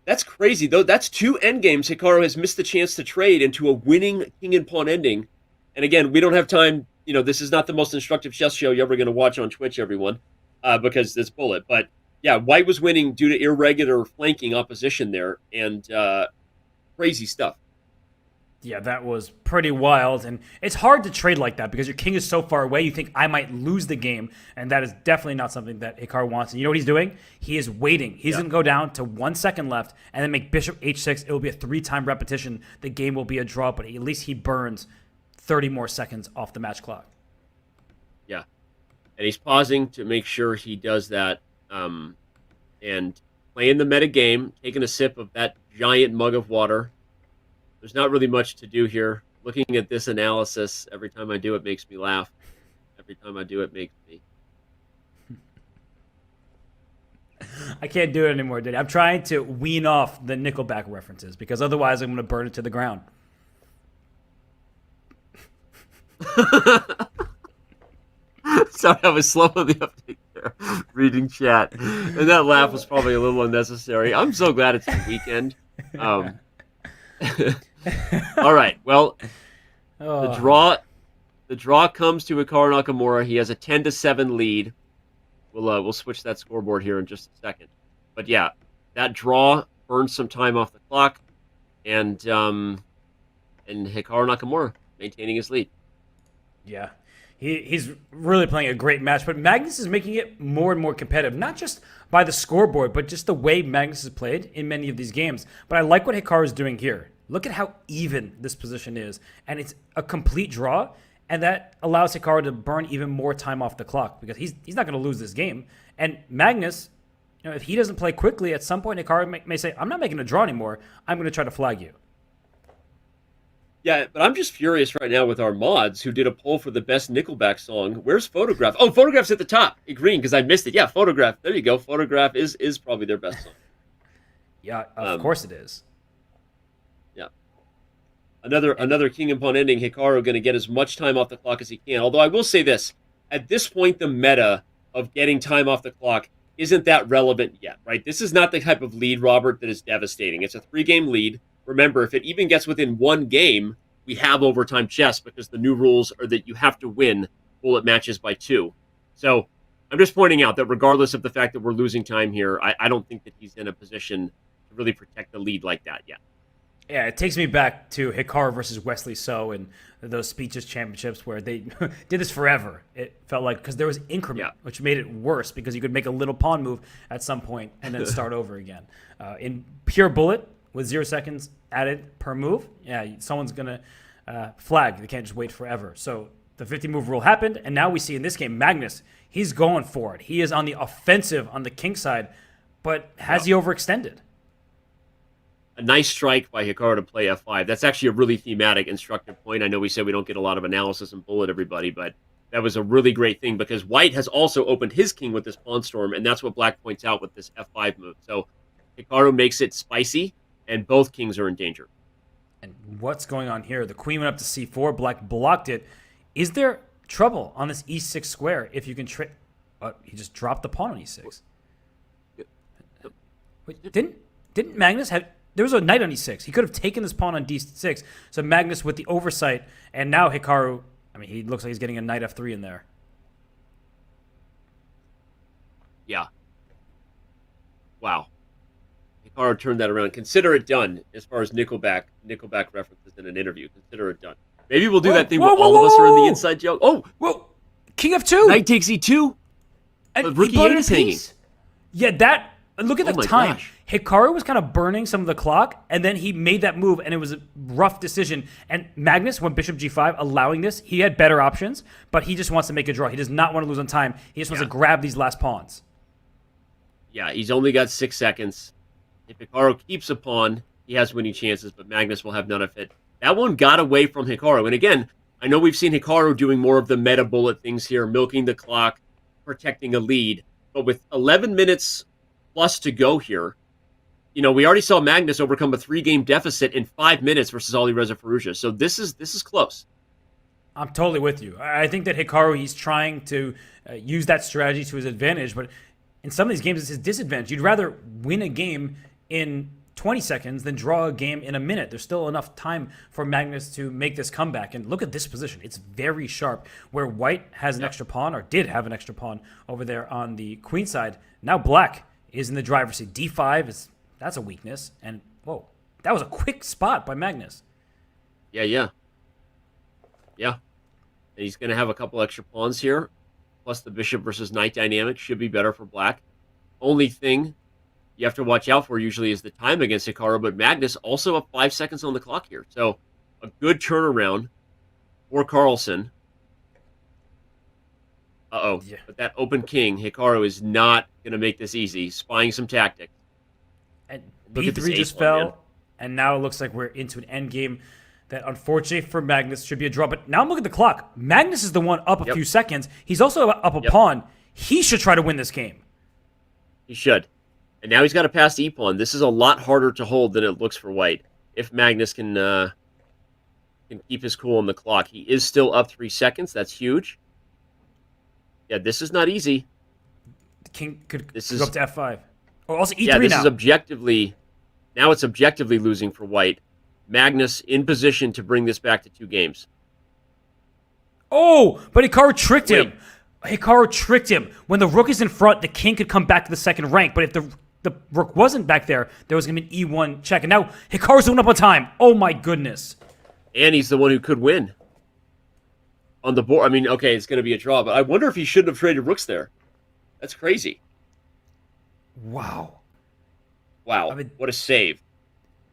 that's crazy, though. That's 2 endgames Hikaru has missed the chance to trade into a winning king and pawn ending. And again, we don't have time. This is not the most instructive chess show you're ever going to watch on Twitch, everyone, because it's bullet. But yeah, White was winning due to irregular flanking opposition there, and crazy stuff. Yeah, that was pretty wild. And it's hard to trade like that because your king is so far away. You think I might lose the game, and that is definitely not something that Hikaru wants. And you know what he's doing? He is waiting. He's going to go down to 1 second left and then make bishop h6. It will be a 3-time repetition. The game will be a draw, but at least he burns 30 more seconds off the match clock. Yeah. And he's pausing to make sure he does that and playing the meta game, taking a sip of that giant mug of water. There's not really much to do here. Looking at this analysis, every time I do it makes me laugh. Every time I do it makes me... I can't do it anymore, dude. I'm trying to wean off the Nickelback references because otherwise I'm going to burn it to the ground. Sorry, I was slow on the update there, reading chat. And that laugh was probably a little unnecessary. I'm so glad it's the weekend. All right, well, the draw comes to Hikaru Nakamura. He has a 10-7 lead. We'll switch that scoreboard here in just a second. But yeah, that draw burns some time off the clock. and Hikaru Nakamura maintaining his lead. Yeah. He's really playing a great match, but Magnus is making it more and more competitive, not just by the scoreboard, but just the way Magnus has played in many of these games. But I like what Hikaru is doing here. Look at how even this position is, and it's a complete draw, and that allows Hikaru to burn even more time off the clock because he's not going to lose this game. And Magnus, if he doesn't play quickly, at some point Hikaru may say, "I'm not making a draw anymore. I'm going to try to flag you." Yeah, but I'm just furious right now with our mods who did a poll for the best Nickelback song. Where's Photograph? Oh, Photograph's at the top. Green, because I missed it. Yeah, Photograph. There you go. Photograph is probably their best song. Yeah, of course it is. Yeah. Another King and Pawn ending. Hikaru going to get as much time off the clock as he can. Although I will say this. At this point, the meta of getting time off the clock isn't that relevant yet, right? This is not the type of lead, Robert, that is devastating. It's a 3-game lead. Remember, if it even gets within 1 game, we have overtime chess because the new rules are that you have to win bullet matches by 2. So I'm just pointing out that regardless of the fact that we're losing time here, I don't think that he's in a position to really protect the lead like that yet. Yeah, it takes me back to Hikaru versus Wesley So and those speeches championships where they did this forever. It felt like because there was increment, which made it worse because you could make a little pawn move at some point and then start over again. In pure bullet, with 0 seconds added per move, someone's going to flag. They can't just wait forever. So the 50-move rule happened, and now we see in this game, Magnus, he's going for it. He is on the offensive on the king side, but has he overextended? A nice strike by Hikaru to play F5. That's actually a really thematic, instructive point. I know we said we don't get a lot of analysis in bullet, everybody, but that was a really great thing because White has also opened his king with this pawn storm, and that's what Black points out with this F5 move. So Hikaru makes it spicy, and both kings are in danger. And what's going on here? The queen went up to c4. Black blocked it. Is there trouble on this e6 square if you can trick? He just dropped the pawn on e6. Wait, didn't Magnus have? There was a knight on e6. He could have taken this pawn on d6. So Magnus with the oversight, and now Hikaru. I mean, he looks like he's getting a knight f3 in there. Yeah. Wow. Hikaru turned that around. Consider it done as far as Nickelback references in an interview. Consider it done. Maybe we'll do that thing where all of us are in the inside joke. Oh! Whoa! King f2! Knight takes e2. And Rookie 8 is hanging. Yeah, that... Look at the time. Gosh. Hikaru was kind of burning some of the clock, and then he made that move, and it was a rough decision. And Magnus went bishop g5, allowing this. He had better options, but he just wants to make a draw. He does not want to lose on time. He just wants to grab these last pawns. Yeah, he's only got 6 seconds. If Hikaru keeps a pawn, he has winning chances, but Magnus will have none of it. That one got away from Hikaru. And again, I know we've seen Hikaru doing more of the meta bullet things here, milking the clock, protecting a lead. But with 11 minutes plus to go here, we already saw Magnus overcome a 3-game deficit in 5 minutes versus Alireza Firouzja. So this is close. I'm totally with you. I think that Hikaru, he's trying to use that strategy to his advantage, but in some of these games, it's his disadvantage. You'd rather win a game in 20 seconds than draw a game in a minute. There's still enough time for Magnus to make this comeback. And look at this position. It's very sharp. Where White has an extra pawn, or did have an extra pawn over there on the queen side. Now Black is in the driver's seat. D5, that's a weakness. And, whoa, that was a quick spot by Magnus. Yeah. And he's going to have a couple extra pawns here. Plus the bishop versus knight dynamic should be better for Black. Only thing you have to watch out for usually is the time against Hikaru, but Magnus also up 5 seconds on the clock here. So a good turnaround for Carlsen. But that open king, Hikaru is not going to make this easy. Spying some tactics. And B3 just fell, and now it looks like we're into an endgame that unfortunately for Magnus should be a draw. But now I'm looking at the clock. Magnus is the one up a few seconds. He's also up a pawn. He should try to win this game. He should. And now he's got to pass the e-pawn. This is a lot harder to hold than it looks for White. If Magnus can keep his cool on the clock. He is still up 3 seconds. That's huge. Yeah, this is not easy. The king could go up to f5. Oh, also e3 this now. Is objectively... Now it's objectively losing for White. Magnus in position to bring this back to 2 games. Oh, but Hikaru tricked him. Hikaru tricked him. When the rook is in front, the king could come back to the second rank. But if the the rook wasn't back there, there was going to be an E1 check. And now Hikaru's doing up on time. Oh my goodness. And he's the one who could win on the board. I mean, okay, it's going to be a draw, but I wonder if he shouldn't have traded rooks there. That's crazy. Wow. Wow, what a save.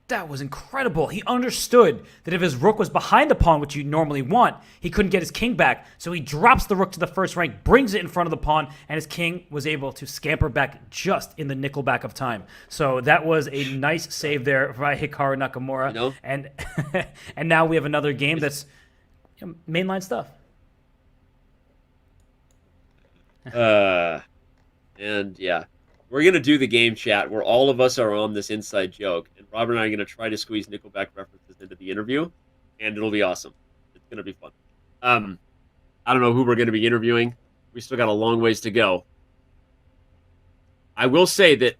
That was incredible. He understood that if his rook was behind the pawn, which you normally want, he couldn't get his king back. So he drops the rook to the first rank, brings it in front of the pawn, and his king was able to scamper back just in the nickel back of time. So that was a nice save there by Hikaru Nakamura. You know? And and now we have another game that's mainline stuff. And yeah. We're going to do the game chat where all of us are on this inside joke, and Robert and I are going to try to squeeze Nickelback references into the interview, and it'll be awesome. It's going to be fun. I don't know who we're going to be interviewing. We still got a long ways to go. I will say that,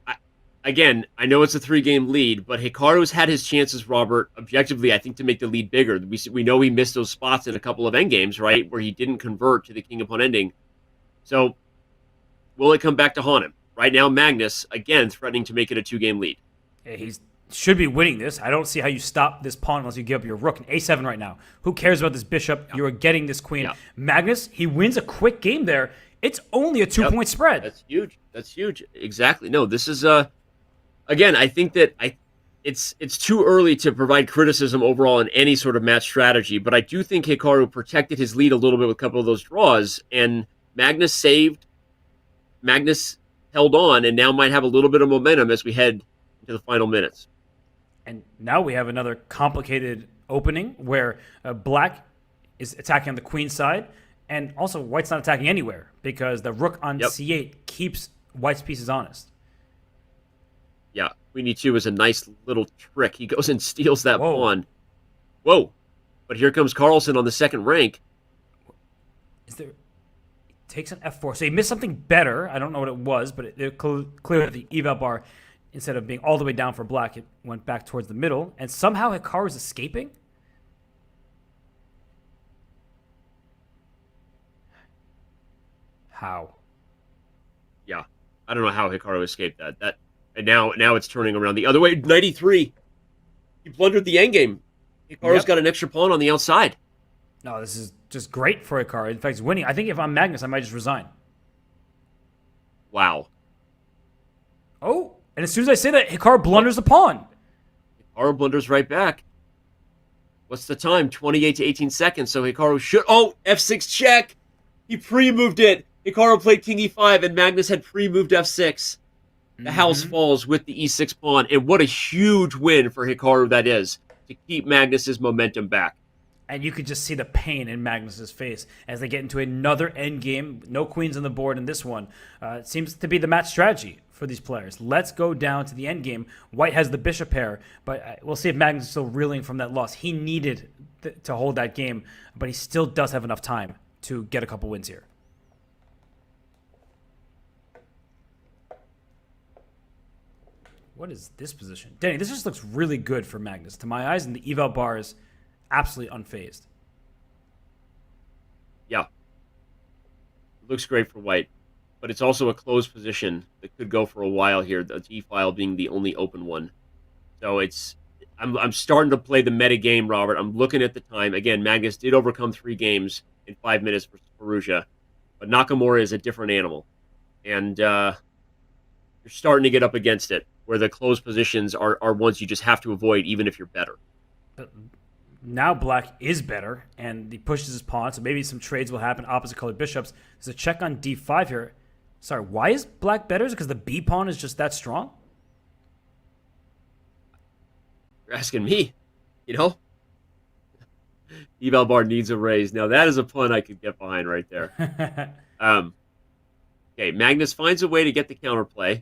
again, I know it's a 3-game lead, but Hikaru's had his chances, Robert, objectively, I think, to make the lead bigger. We know he missed those spots in a couple of endgames, right, where he didn't convert to the king upon ending. So, will it come back to haunt him? Right now, Magnus, again, threatening to make it a 2-game lead. He should be winning this. I don't see how you stop this pawn unless you give up your rook. And A7 right now. Who cares about this bishop? Yeah. You're getting this queen. Yeah. Magnus, he wins a quick game there. It's only a 2-point spread. That's huge. That's huge. Exactly. No, this is, again, I think that it's too early to provide criticism overall in any sort of match strategy, but I do think Hikaru protected his lead a little bit with a couple of those draws, and Magnus held on and now might have a little bit of momentum as we head into the final minutes. And now we have another complicated opening where black is attacking on the queen side, and also white's not attacking anywhere because the rook on c8 keeps white's pieces honest. Yeah, queen e2 is a nice little trick. He goes and steals that pawn. Whoa. But here comes Carlsen on the second rank. Takes an f4. So he missed something better. I don't know what it was, but it clearly the eval bar, instead of being all the way down for black, it went back towards the middle. And somehow Hikaru is escaping? How? Yeah. I don't know how Hikaru escaped that. And now it's turning around the other way. Knight e3. He blundered the endgame. Hikaru's got an extra pawn on the outside. No, this is just great for Hikaru. In fact, he's winning. I think if I'm Magnus, I might just resign. Wow. Oh, and as soon as I say that, Hikaru blunders the pawn. Hikaru blunders right back. What's the time? 28 to 18 seconds. So Hikaru should... Oh, f6 check. He pre-moved it. Hikaru played king e5, and Magnus had pre-moved f6. The house falls with the e6 pawn. And what a huge win for Hikaru that is, to keep Magnus's momentum back. And you could just see the pain in Magnus's face as they get into another endgame. No queens on the board in this one. It seems to be the match strategy for these players. Let's go down to the endgame. White has the bishop pair, but we'll see if Magnus is still reeling from that loss. He needed to hold that game, but he still does have enough time to get a couple wins here. What is this position? Danny, this just looks really good for Magnus. To my eyes, and the eval bar is absolutely unfazed. Yeah. It looks great for white, but it's also a closed position that could go for a while here, the e-file being the only open one. So I'm starting to play the meta game, Robert. I'm looking at the time. Again, Magnus did overcome 3 games in 5 minutes for Perugia, but Nakamura is a different animal. And you're starting to get up against it, where the closed positions are ones you just have to avoid, even if you're better. But now black is better, and he pushes his pawn, so maybe some trades will happen, opposite colored bishops. There's a check on d5 here. Sorry, why is black better? Is it because the b pawn is just that strong? You're asking me, Eval bar needs a raise. Now, that is a pun I could get behind right there. Okay, Magnus finds a way to get the counterplay.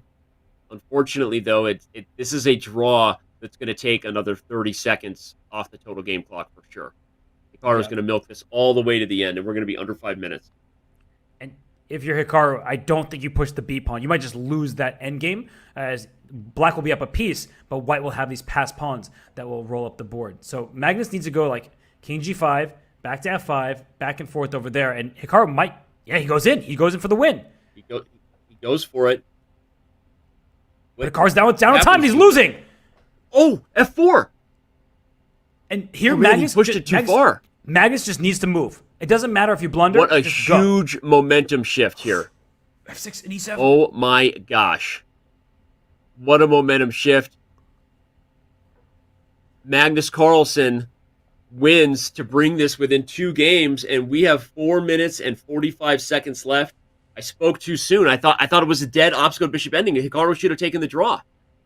Unfortunately, though, this is a draw that's going to take another 30 seconds off the total game clock for sure. Hikaru's going to milk this all the way to the end, and we're going to be under 5 minutes. And if you're Hikaru, I don't think you push the b pawn. You might just lose that endgame, as black will be up a piece, but white will have these passed pawns that will roll up the board. So Magnus needs to go like king g5, back to f5, back and forth over there, and Hikaru might... Yeah, he goes in. He goes in for the win. He goes for it. But Hikaru's down on time, and he's happens? losing. Oh, F4. And here, Oh, man, Magnus he pushed it too far. Magnus just needs to move. It doesn't matter if you blunder. What a just go. huge momentum shift here. F6 and E7. Oh my gosh. What a momentum shift. Magnus Carlsen wins to bring this within 2 games, and we have 4 minutes and 45 seconds left. I spoke too soon. I thought it was a dead obstacle bishop ending. Hikaru should have taken the draw.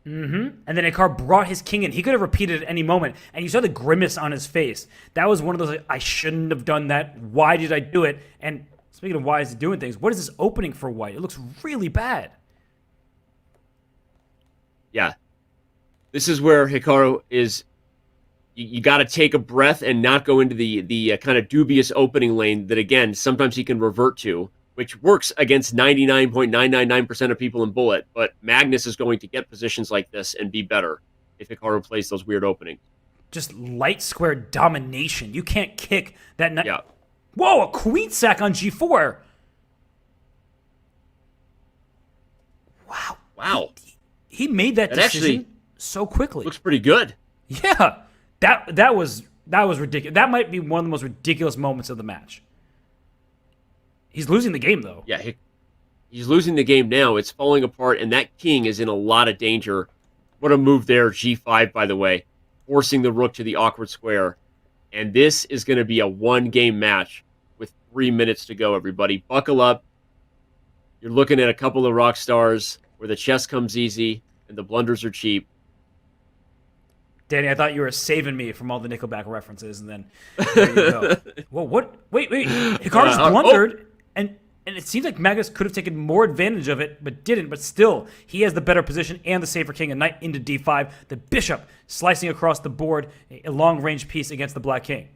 And then Hikaru brought his king in. He could have repeated at any moment, and you saw the grimace on his face. That was one of those, like, I shouldn't have done that. Why did I do it? And speaking of why is he doing things, what is this opening for white? It looks really bad. Yeah. This is where Hikaru is. You got to take a breath and not go into the kind of dubious opening lane that, again, sometimes he can revert to, which works against 99.999% of people in Bullet. But Magnus is going to get positions like this and be better if Hikaru plays those weird openings. Just light square domination. You can't kick that. Yeah. Whoa, a queen sack on G4. Wow. Wow. He made that decision actually so quickly. Looks pretty good. Yeah. That was ridiculous. That might be one of the most ridiculous moments of the match. He's losing the game, though. Yeah, he's losing the game now. It's falling apart, and that king is in a lot of danger. What a move there, G5, by the way, forcing the rook to the awkward square. And this is going to be a one-game match with 3 minutes to go, everybody. Buckle up. You're looking at a couple of rock stars where the chess comes easy and the blunders are cheap. Danny, I thought you were saving me from all the Nickelback references, and then there you go. Well, what? Wait. Hikaru's blundered, and it seems like Magnus could have taken more advantage of it, but didn't. But still, he has the better position and the safer king. A knight into D5. The bishop slicing across the board, a long-range piece against the black king.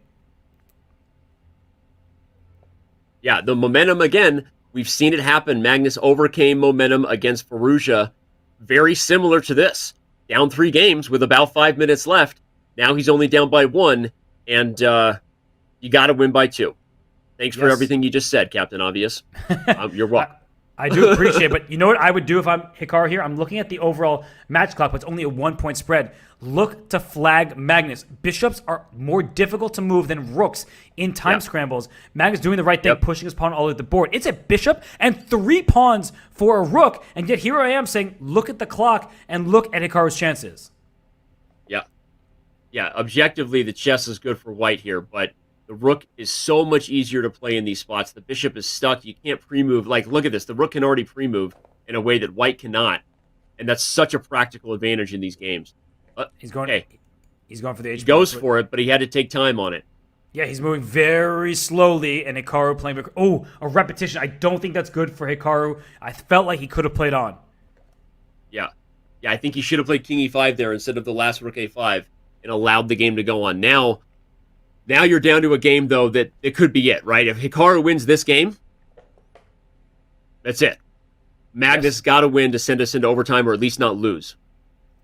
Yeah, the momentum, again, we've seen it happen. Magnus overcame momentum against Firouzja. Very similar to this. Down 3 games with about 5 minutes left. Now he's only down by 1, and you got to win by 2. Thanks for everything you just said, Captain Obvious. You're welcome. I do appreciate it, but you know what I would do if I'm Hikaru here? I'm looking at the overall match clock, but it's only a 1-point spread. Look to flag Magnus. Bishops are more difficult to move than rooks in time scrambles. Magnus doing the right thing, pushing his pawn all over the board. It's a bishop and 3 pawns for a rook, and yet here I am saying, look at the clock and look at Hikaru's chances. Yeah, objectively, the chess is good for white here, but the rook is so much easier to play in these spots. The bishop is stuck. You can't pre-move. Like, look at this. The rook can already pre-move in a way that white cannot, and that's such a practical advantage in these games. He's going for the H. He goes for it, but he had to take time on it. Yeah, he's moving very slowly, and Hikaru playing... Oh, a repetition. I don't think that's good for Hikaru. I felt like he could have played on. Yeah, I think he should have played king e5 there instead of the last rook a5 and allowed the game to go on. Now you're down to a game, though, that it could be it, right? If Hikaru wins this game, that's it. Magnus got to win to send us into overtime or at least not lose.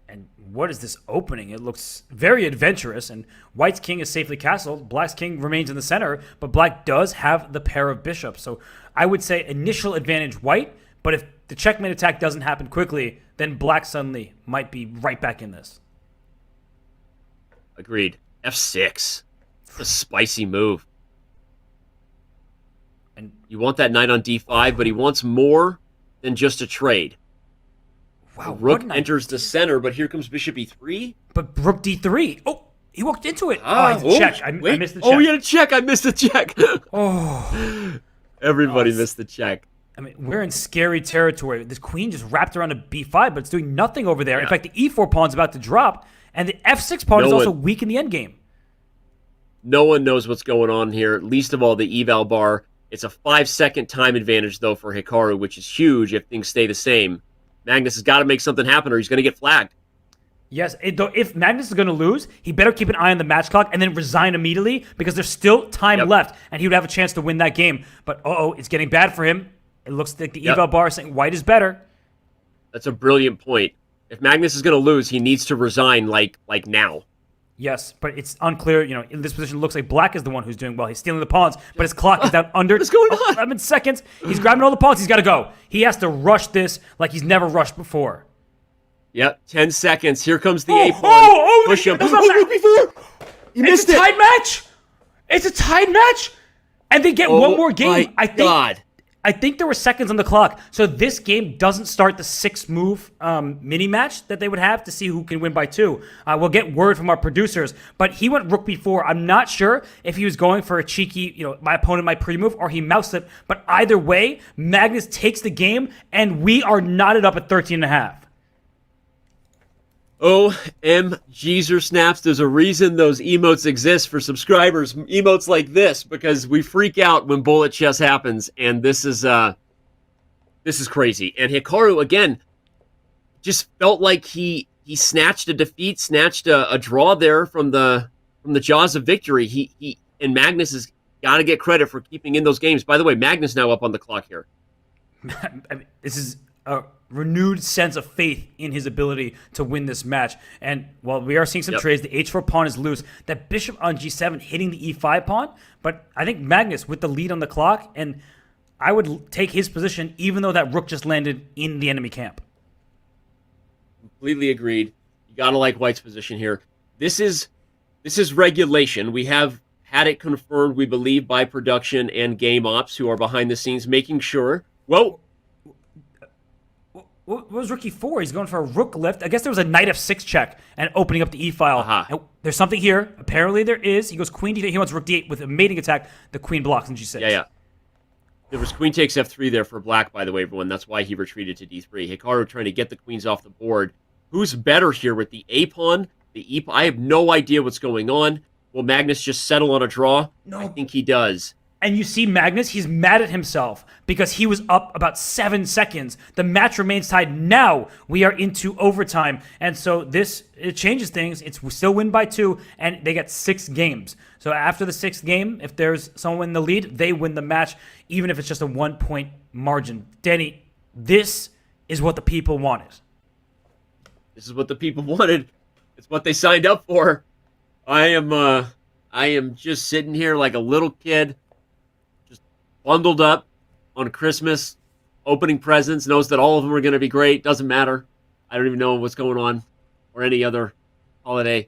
And what is this opening? It looks very adventurous, and white's king is safely castled. Black's king remains in the center, but black does have the pair of bishops. So I would say initial advantage white, but if the checkmate attack doesn't happen quickly, then black suddenly might be right back in this. Agreed. F6. A spicy move. And you want that knight on d5, but he wants more than just a trade. Wow, the rook enters the center, but here comes bishop e3. But rook d3. Oh, he walked into it. Check. I missed the check. Oh, he had a check. I missed the check. Oh. Everybody missed the check. I mean, we're in scary territory. This queen just wrapped around a b5, but it's doing nothing over there. Yeah. In fact, the e4 pawn's about to drop, and the f6 pawn is also weak in the endgame. No one knows what's going on here, least of all the eval bar. It's a 5-second time advantage, though, for Hikaru, which is huge if things stay the same. Magnus has got to make something happen or he's going to get flagged. Yes, if Magnus is going to lose, he better keep an eye on the match clock and then resign immediately because there's still time left, and he would have a chance to win that game. But, it's getting bad for him. It looks like the eval bar is saying white is better. That's a brilliant point. If Magnus is going to lose, he needs to resign like now. Yes, but it's unclear. In this position, it looks like black is the one who's doing well. He's stealing the pawns, but his clock is down under 11 seconds. He's grabbing all the pawns. He's got to go. He has to rush this like he's never rushed before. Yep, 10 seconds. Here comes the Oh, A pawn. oh, Push him. that's Oh, not look before! He It's missed a it! tied match. It's a tied match, and they get one Oh more game. my God. I think there were seconds on the clock, so this game doesn't start the 6-move mini match that they would have to see who can win by 2. We'll get word from our producers, but he went rook b4. I'm not sure if he was going for a cheeky, my opponent might pre-move, or he moused it. But either way, Magnus takes the game, and we are knotted up at 13.5. OMG's snaps. There's a reason those emotes exist for subscribers. Emotes like this, because we freak out when bullet chess happens, and this is crazy. And Hikaru again just felt like he snatched a defeat, snatched a draw there from the jaws of victory. He and Magnus has got to get credit for keeping in those games. By the way, Magnus now up on the clock here. I mean, this is a renewed sense of faith in his ability to win this match. And while we are seeing some trades, the h4 pawn is loose. That bishop on g7 hitting the e5 pawn. But I think Magnus with the lead on the clock, and I would take his position even though that rook just landed in the enemy camp. Completely agreed. You gotta like White's position here. This is regulation. We have had it confirmed, we believe, by production and game ops who are behind the scenes making sure. Whoa. What was rook e4? He's going for a rook lift. I guess there was a knight f6 check and opening up the e file. Uh-huh. There's something here. Apparently there is. He goes queen d8. He wants rook d8 with a mating attack. The queen blocks in g6. Yeah. There was queen takes f3 there for black, by the way, everyone. That's why he retreated to d3. Hikaru trying to get the queens off the board. Who's better here with the a pawn, the e pawn? I have no idea what's going on. Will Magnus just settle on a draw? No. I think he does. And you see Magnus, he's mad at himself because he was up about 7 seconds. The match remains tied. Now we are into overtime. And so it changes things. It's we still win by 2, and they get 6 games. So after the 6th game, if there's someone in the lead, they win the match, even if it's just a 1-point margin. Danny, this is what the people wanted. This is what the people wanted. It's what they signed up for. I am just sitting here like a little kid, bundled up on Christmas, opening presents, knows that all of them are going to be great. Doesn't matter. I don't even know what's going on or any other holiday.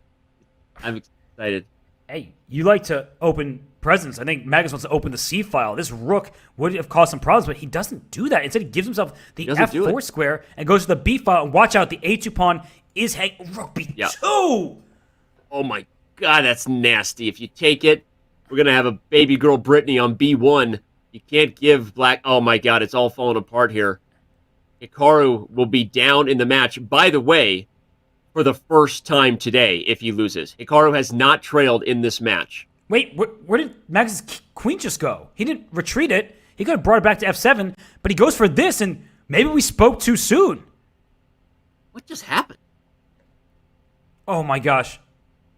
I'm excited. Hey, you like to open presents. I think Magnus wants to open the C file. This rook would have caused some problems, but he doesn't do that. Instead, he gives himself the F4 square and goes to the B file. And watch out, the A2 pawn is hanging. Rook B2. Yep. Oh my God, that's nasty. If you take it, we're going to have a baby girl Brittany on B1. You can't give black... Oh, my God, it's all falling apart here. Hikaru will be down in the match. By the way, for the first time today, if he loses. Hikaru has not trailed in this match. Wait, where did Magnus' queen just go? He didn't retreat it. He could have brought it back to F7, but he goes for this, and maybe we spoke too soon. What just happened? Oh, my gosh.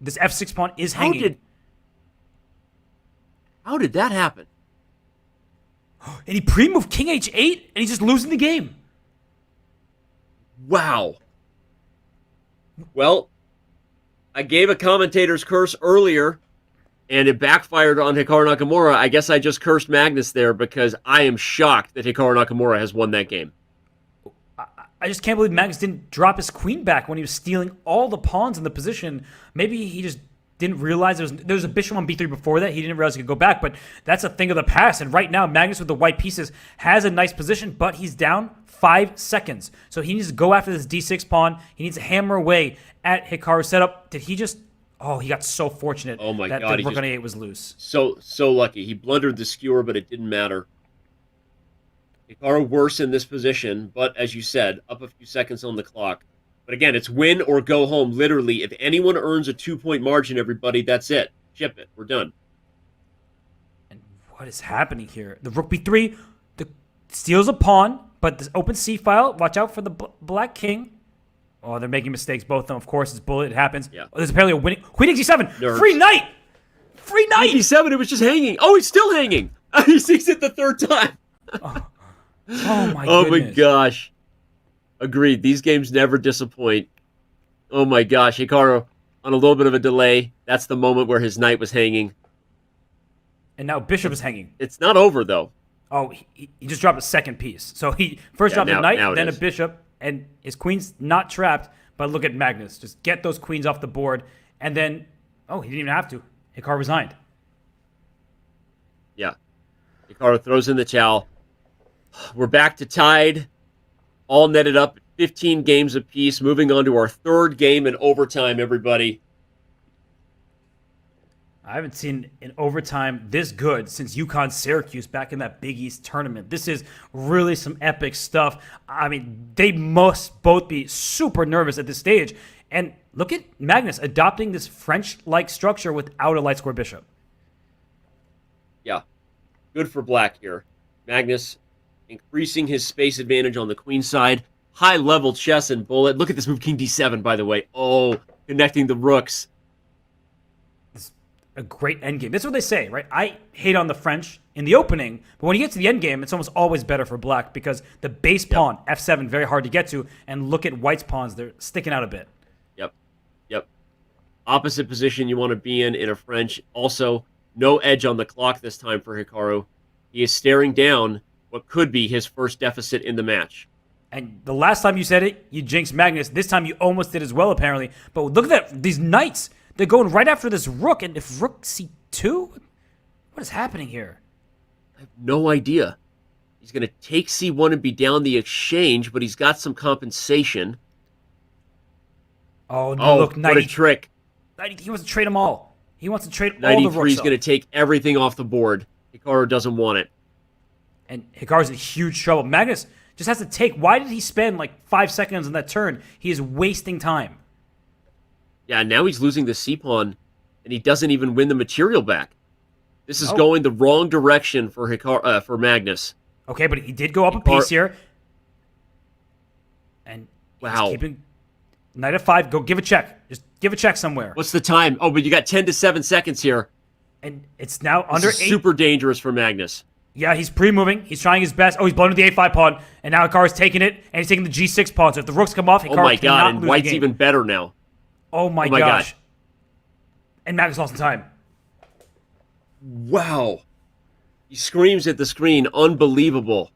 This F6 pawn is hanging. How did that happen? And he pre-moved king h8, and he's just losing the game. Wow. Well, I gave a commentator's curse earlier, and it backfired on Hikaru Nakamura. I guess I just cursed Magnus there because I am shocked that Hikaru Nakamura has won that game. I just can't believe Magnus didn't drop his queen back when he was stealing all the pawns in the position. Maybe he just didn't realize there was a bishop on b3 before that. He didn't realize he could go back, but that's a thing of the past. And right now, Magnus with the white pieces has a nice position, but he's down 5 seconds. So he needs to go after this d6 pawn. He needs to hammer away at Hikaru's setup. Did he just... Oh, he got so fortunate that the rook on a8 was loose. So lucky. He blundered the skewer, but it didn't matter. Hikaru worse in this position, but as you said, up a few seconds on the clock. But again, it's win or go home. Literally, if anyone earns a 2-point margin, everybody, that's it. Ship it. We're done. And what is happening here? The rook b3 steals a pawn, but this open c file. Watch out for the black king. Oh, they're making mistakes, both of them. Of course, it's bullet. It happens. Yeah. Oh, there's apparently a winning. Queen x7. Nerves. Free knight. Free knight. Queen d7. It was just hanging. Oh, he's still hanging. He sees it the third time. Oh my Oh goodness. my gosh. Agreed. These games never disappoint. Oh my gosh. Hikaru on a little bit of a delay. That's the moment where his knight was hanging. And now bishop is hanging. It's not over, though. Oh, he just dropped a second piece. So he first dropped a knight, then a bishop, and his queen's not trapped. But look at Magnus. Just get those queens off the board. And then, he didn't even have to. Hikaru resigned. Yeah. Hikaru throws in the towel. We're back to tied. All netted up 15 games apiece. Moving on to our third game in overtime, everybody. I haven't seen an overtime this good since UConn-Syracuse back in that Big East tournament. This is really some epic stuff. I mean, they must both be super nervous at this stage. And look at Magnus adopting this French-like structure without a light square bishop. Yeah, good for black here. Magnus increasing his space advantage on the queen side. High-level chess and bullet. Look at this move, king d7, by the way. Oh, connecting the rooks. A great endgame. That's what they say, right? I hate on the French in the opening, but when you get to the endgame, it's almost always better for black because the base pawn, f7, very hard to get to, and look at white's pawns, they're sticking out a bit. Yep. Opposite position you want to be in a French. Also, no edge on the clock this time for Hikaru. He is staring down what could be his first deficit in the match. And the last time you said it, you jinxed Magnus. This time you almost did as well, apparently. But look at that, these knights. They're going right after this rook, and if rook c2? What is happening here? I have no idea. He's going to take c1 and be down the exchange, but he's got some compensation. Oh, no, look, what a trick. He wants to trade them all. He wants to trade all the Knight rooks. e3 is going to take everything off the board. Hikaru doesn't want it. And Hikaru's in huge trouble. Magnus just has to take. Why did he spend like 5 seconds on that turn? He is wasting time. Yeah, now he's losing the c-pawn, and he doesn't even win the material back. This is going the wrong direction for for Magnus. Okay, but he did go up a piece here. And he's keeping knight f5. Go give a check. Just give a check somewhere. What's the time? Oh, but you got 10 to 7 seconds here. And it's now under 8. Super dangerous for Magnus. Yeah, he's pre-moving. He's trying his best. Oh, he's blown to the a5 pawn. And now Hikaru's taking it, and he's taking the g6 pawn. So if the rooks come off, Hikaru oh my cannot god, and lose white's the game. even better now. Oh my gosh. God. And Magnus lost in time. Wow. He screams at the screen, unbelievable.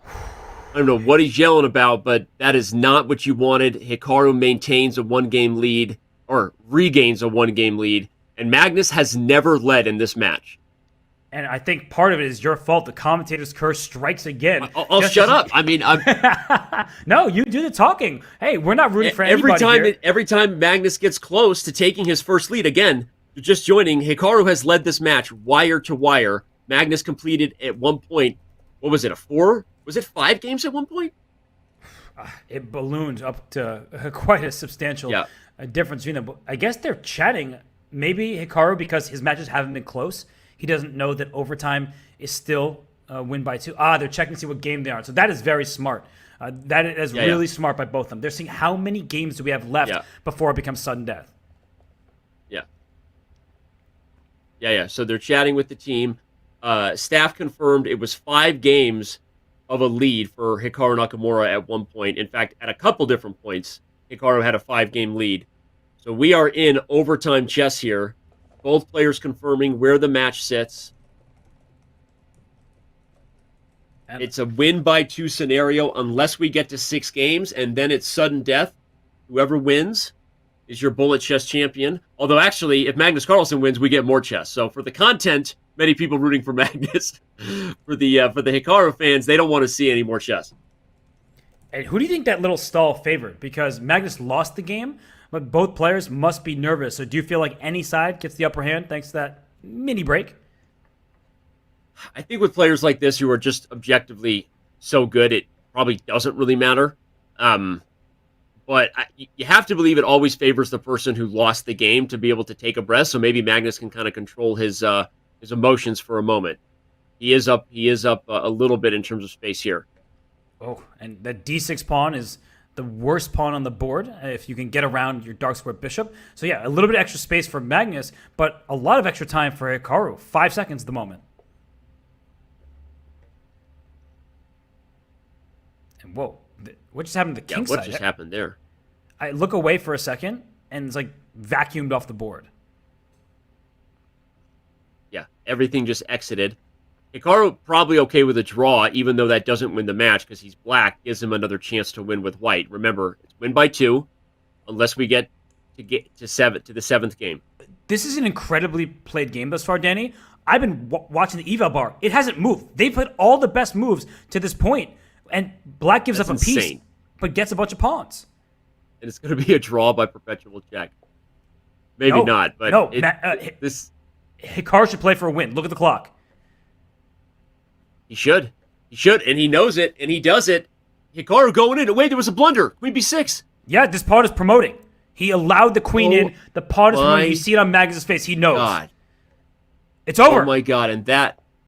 I don't know what he's yelling about, but that is not what you wanted. Hikaru maintains a 1-game lead, or regains a 1-game lead, and Magnus has never led in this match. And I think part of it is your fault. The commentator's curse strikes again. I'll shut up. I mean, no, you do the talking. Hey, we're not rooting for anybody here. Every time Magnus gets close to taking his first lead, again, just joining, Hikaru has led this match wire to wire. Magnus completed at one point, what was it, a 4? Was it 5 games at one point? It ballooned up to quite a substantial difference between them. I guess they're chatting. Maybe Hikaru, because his matches haven't been close, he doesn't know that overtime is still win by 2. They're checking to see what game they are. So that is very smart. That is really smart by both of them. They're seeing how many games do we have left before it becomes sudden death. Yeah. So they're chatting with the team. Staff confirmed it was 5 games of a lead for Hikaru Nakamura at one point. In fact, at a couple different points, Hikaru had a 5-game lead. So we are in overtime chess here. Both players confirming where the match sits. It's a win by 2 scenario unless we get to 6 games, and then it's sudden death. Whoever wins is your bullet chess champion. Although, actually, if Magnus Carlsen wins, we get more chess. So for the content, many people rooting for Magnus. For the Hikaru fans, they don't want to see any more chess. And who do you think that little stall favored? Because Magnus lost the game, but both players must be nervous. So do you feel like any side gets the upper hand thanks to that mini break? I think with players like this who are just objectively so good, it probably doesn't really matter. But you have to believe it always favors the person who lost the game to be able to take a breath. So maybe Magnus can kind of control his emotions for a moment. He is up a little bit in terms of space here. Oh, and that d6 pawn is the worst pawn on the board if you can get around your dark square bishop. So yeah, a little bit extra space for Magnus, but a lot of extra time for Hikaru. 5 seconds at the moment. And whoa, what just happened to the king side? What just happened there? I look away for a second, and it's like vacuumed off the board. Yeah, everything just exited. Hikaru probably okay with a draw, even though that doesn't win the match because he's black. Gives him another chance to win with white. Remember, it's win by 2, unless we get to the 7th game. This is an incredibly played game thus far, Danny. I've been watching the eval bar. It hasn't moved. They put all the best moves to this point, and black gives up a piece, but gets a bunch of pawns. And it's going to be a draw by perpetual check. Maybe not, but this Hikaru should play for a win. Look at the clock. He should, and he knows it, and he does it. Hikaru going in. Wait, there was a blunder. Queen b6. Yeah, this pawn is promoting. He allowed the queen in. The pawn is promoting. You see it on Magnus' face. He knows. God. It's over. Oh my God, and that